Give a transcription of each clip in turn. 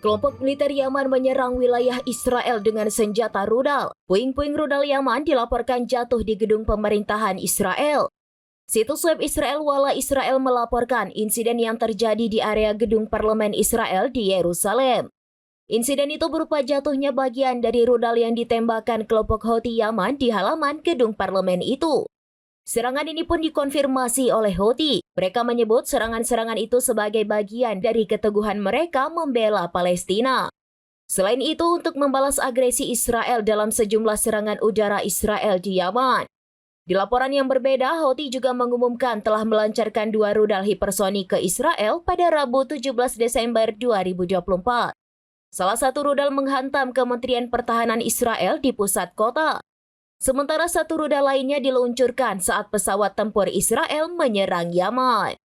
Kelompok militer Yaman menyerang wilayah Israel dengan senjata rudal. Puing-puing rudal Yaman dilaporkan jatuh di gedung pemerintahan Israel. Situs web Israel Wala Israel melaporkan insiden yang terjadi di area gedung parlemen Israel di Yerusalem. Insiden itu berupa jatuhnya bagian dari rudal yang ditembakkan kelompok Houthi Yaman di halaman gedung parlemen itu. Serangan ini pun dikonfirmasi oleh Houthi. Mereka menyebut serangan-serangan itu sebagai bagian dari keteguhan mereka membela Palestina. Selain itu, untuk membalas agresi Israel dalam sejumlah serangan udara Israel di Yaman. Di laporan yang berbeda, Houthi juga mengumumkan telah melancarkan 2 rudal hipersonik ke Israel pada Rabu 17 Desember 2024. Salah satu rudal menghantam Kementerian Pertahanan Israel di pusat kota. Sementara satu rudal lainnya diluncurkan saat pesawat tempur Israel menyerang Yaman.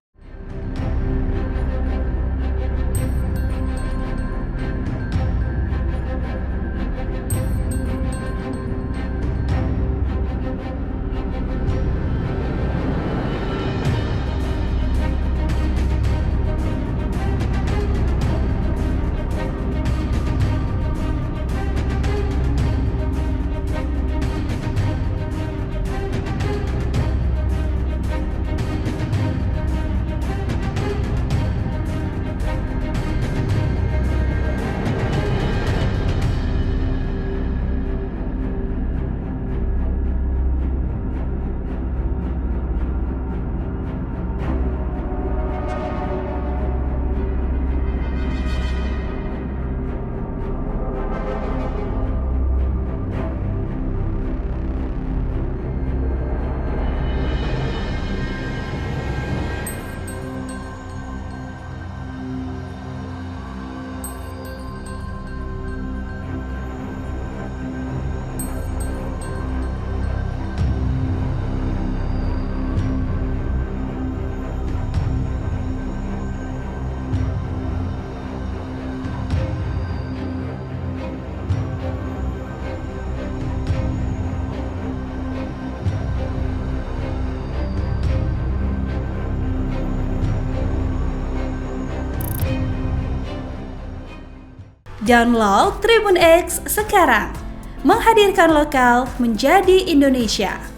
Download Tribun X sekarang, menghadirkan lokal menjadi Indonesia.